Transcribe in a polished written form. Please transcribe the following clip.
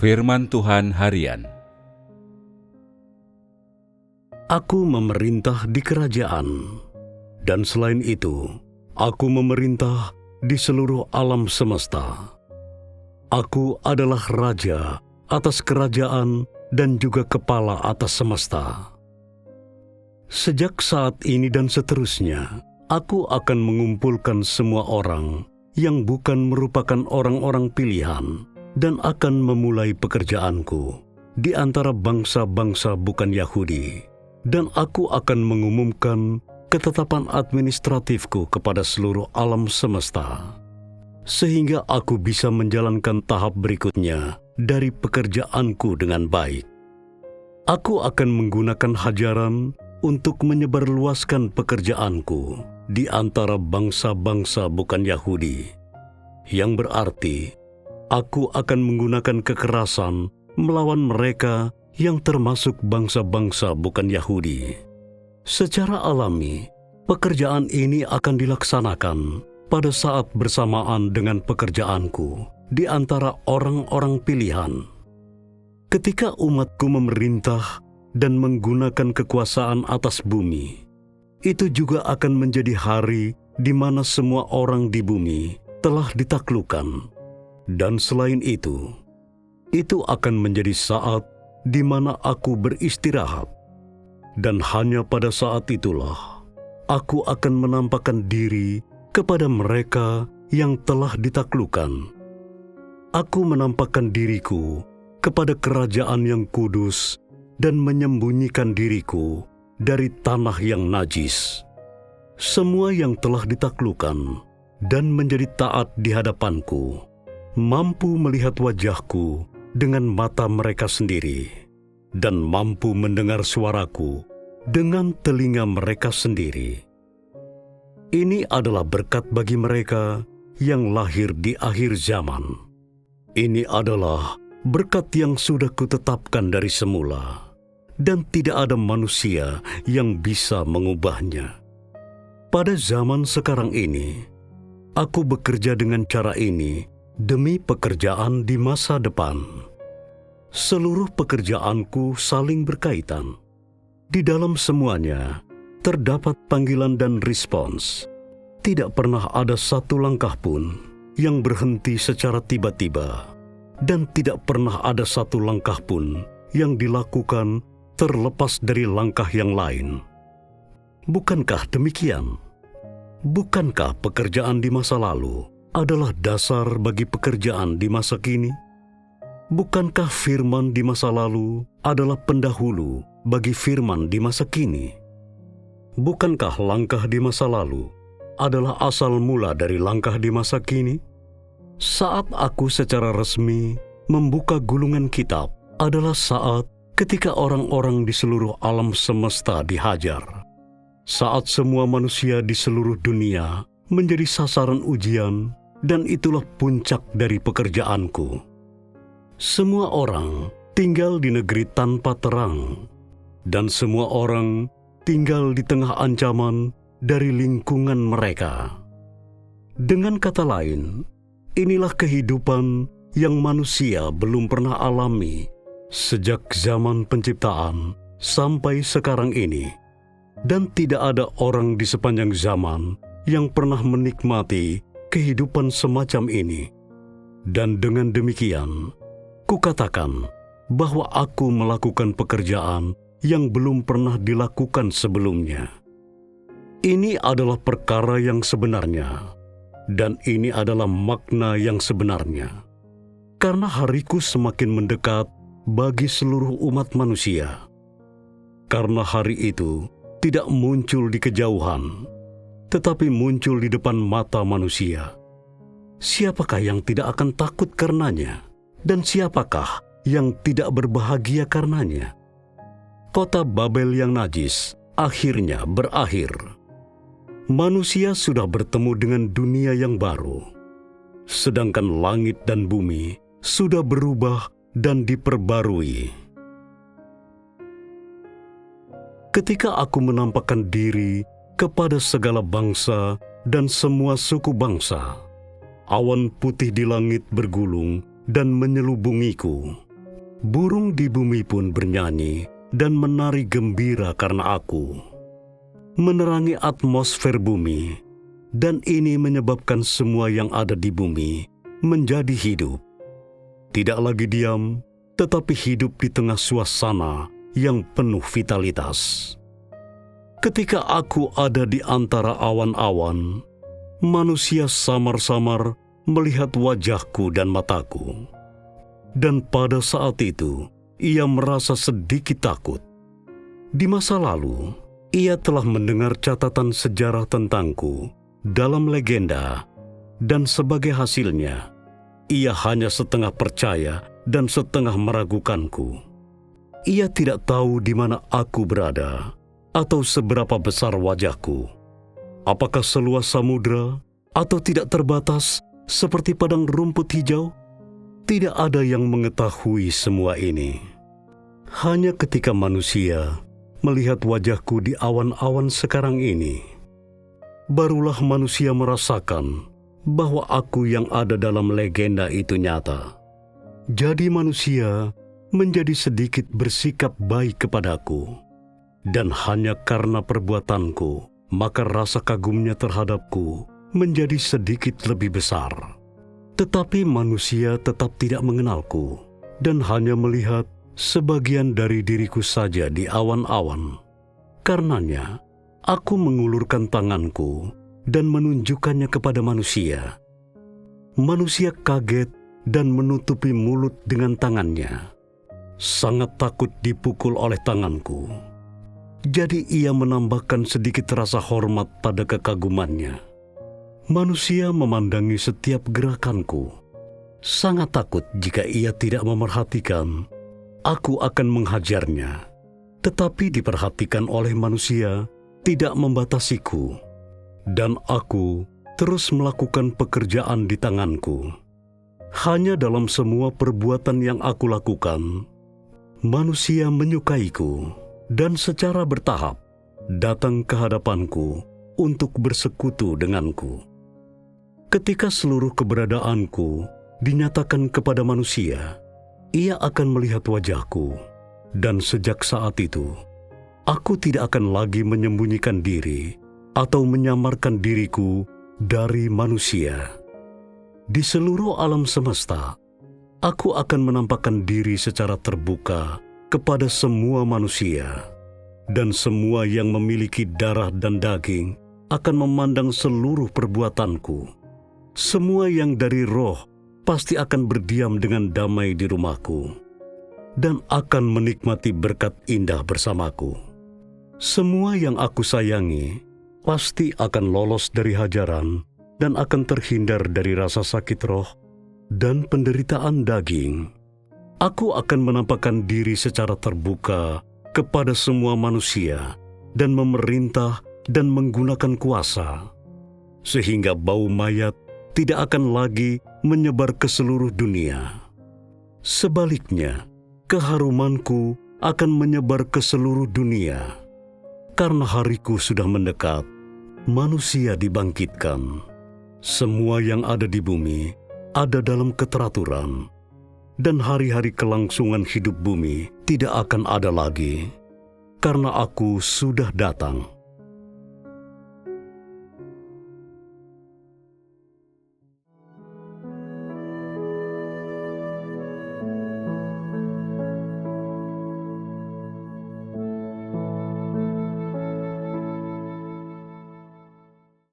Firman Tuhan Harian. Aku memerintah di kerajaan, dan selain itu, aku memerintah di seluruh alam semesta. Aku adalah raja atas kerajaan dan juga kepala atas semesta. Sejak saat ini dan seterusnya, aku akan mengumpulkan semua orang yang bukan merupakan orang-orang pilihan dan akan memulai pekerjaanku di antara bangsa-bangsa bukan Yahudi. Dan aku akan mengumumkan ketetapan administratifku kepada seluruh alam semesta, sehingga aku bisa menjalankan tahap berikutnya dari pekerjaanku dengan baik. Aku akan menggunakan hajaran untuk menyebarluaskan pekerjaanku di antara bangsa-bangsa bukan Yahudi, yang berarti aku akan menggunakan kekerasan melawan mereka yang termasuk bangsa-bangsa bukan Yahudi. Secara alami, pekerjaan ini akan dilaksanakan pada saat bersamaan dengan pekerjaanku di antara orang-orang pilihan. Ketika umatku memerintah dan menggunakan kekuasaan atas bumi, itu juga akan menjadi hari di mana semua orang di bumi telah ditaklukkan. Dan selain itu akan menjadi saat di mana aku beristirahat, dan hanya pada saat itulah aku akan menampakkan diri kepada mereka yang telah ditaklukkan. Aku menampakkan diriku kepada kerajaan yang kudus dan menyembunyikan diriku dari tanah yang najis. Semua yang telah ditaklukkan dan menjadi taat di hadapanku mampu melihat wajahku dengan mata mereka sendiri, dan mampu mendengar suaraku dengan telinga mereka sendiri. Ini adalah berkat bagi mereka yang lahir di akhir zaman. Ini adalah berkat yang sudah kutetapkan dari semula, dan tidak ada manusia yang bisa mengubahnya. Pada zaman sekarang ini, aku bekerja dengan cara ini demi pekerjaan di masa depan. Seluruh pekerjaanku saling berkaitan. Di dalam semuanya terdapat panggilan dan respons. Tidak pernah ada satu langkah pun yang berhenti secara tiba-tiba, dan tidak pernah ada satu langkah pun yang dilakukan terlepas dari langkah yang lain. Bukankah demikian? Bukankah pekerjaan di masa lalu adalah dasar bagi pekerjaan di masa kini? Bukankah firman di masa lalu adalah pendahulu bagi firman di masa kini? Bukankah langkah di masa lalu adalah asal mula dari langkah di masa kini? Saat aku secara resmi membuka gulungan kitab adalah saat ketika orang-orang di seluruh alam semesta dihajar. Saat semua manusia di seluruh dunia menjadi sasaran ujian, dan itulah puncak dari pekerjaanku. Semua orang tinggal di negeri tanpa terang, dan semua orang tinggal di tengah ancaman dari lingkungan mereka. Dengan kata lain, inilah kehidupan yang manusia belum pernah alami sejak zaman penciptaan sampai sekarang ini, dan tidak ada orang di sepanjang zaman yang pernah menikmati kehidupan semacam ini. Dan dengan demikian, kukatakan bahwa aku melakukan pekerjaan yang belum pernah dilakukan sebelumnya. Ini adalah perkara yang sebenarnya, dan ini adalah makna yang sebenarnya. Karena hariku semakin mendekat bagi seluruh umat manusia. Karena hari itu tidak muncul di kejauhan, tetapi muncul di depan mata manusia. Siapakah yang tidak akan takut karenanya? Dan siapakah yang tidak berbahagia karenanya? Kota Babel yang najis akhirnya berakhir. Manusia sudah bertemu dengan dunia yang baru, sedangkan langit dan bumi sudah berubah dan diperbarui. Ketika aku menampakkan diri kepada segala bangsa dan semua suku bangsa, awan putih di langit bergulung dan menyelubungiku. Burung di bumi pun bernyanyi dan menari gembira karena aku. Menerangi atmosfer bumi, dan ini menyebabkan semua yang ada di bumi menjadi hidup. Tidak lagi diam, tetapi hidup di tengah suasana yang penuh vitalitas. Ketika aku ada di antara awan-awan, manusia samar-samar melihat wajahku dan mataku. Dan pada saat itu, ia merasa sedikit takut. Di masa lalu, ia telah mendengar catatan sejarah tentangku dalam legenda, dan sebagai hasilnya, ia hanya setengah percaya dan setengah meragukanku. Ia tidak tahu di mana aku berada, atau seberapa besar wajahku. Apakah seluas samudra, atau tidak terbatas seperti padang rumput hijau? Tidak ada yang mengetahui semua ini. Hanya ketika manusia melihat wajahku di awan-awan sekarang ini, barulah manusia merasakan bahwa aku yang ada dalam legenda itu nyata. Jadi manusia menjadi sedikit bersikap baik kepadaku, dan hanya karena perbuatanku, maka rasa kagumnya terhadapku menjadi sedikit lebih besar. Tetapi manusia tetap tidak mengenalku, dan hanya melihat sebagian dari diriku saja di awan-awan. Karenanya, aku mengulurkan tanganku dan menunjukkannya kepada manusia. Manusia kaget dan menutupi mulut dengan tangannya. Sangat takut dipukul oleh tanganku. Jadi ia menambahkan sedikit rasa hormat pada kekagumannya. Manusia memandangi setiap gerakanku. Sangat takut jika ia tidak memerhatikan. Aku akan menghajarnya, tetapi diperhatikan oleh manusia tidak membatasiku, dan aku terus melakukan pekerjaan di tanganku. Hanya dalam semua perbuatan yang aku lakukan, manusia menyukaiku dan secara bertahap datang ke hadapanku untuk bersekutu denganku. Ketika seluruh keberadaanku dinyatakan kepada manusia, ia akan melihat wajahku, dan sejak saat itu, aku tidak akan lagi menyembunyikan diri atau menyamarkan diriku dari manusia. Di seluruh alam semesta, aku akan menampakkan diri secara terbuka kepada semua manusia, dan semua yang memiliki darah dan daging akan memandang seluruh perbuatanku. Semua yang dari roh pasti akan berdiam dengan damai di rumahku, dan akan menikmati berkat indah bersamaku. Semua yang aku sayangi pasti akan lolos dari hajaran dan akan terhindar dari rasa sakit roh dan penderitaan daging. Aku akan menampakkan diri secara terbuka kepada semua manusia dan memerintah dan menggunakan kuasa, sehingga bau mayat tidak akan lagi menyebar ke seluruh dunia. Sebaliknya, keharumanku akan menyebar ke seluruh dunia. Karena hariku sudah mendekat, manusia dibangkitkan. Semua yang ada di bumi ada dalam keteraturan, dan hari-hari kelangsungan hidup bumi tidak akan ada lagi, karena aku sudah datang.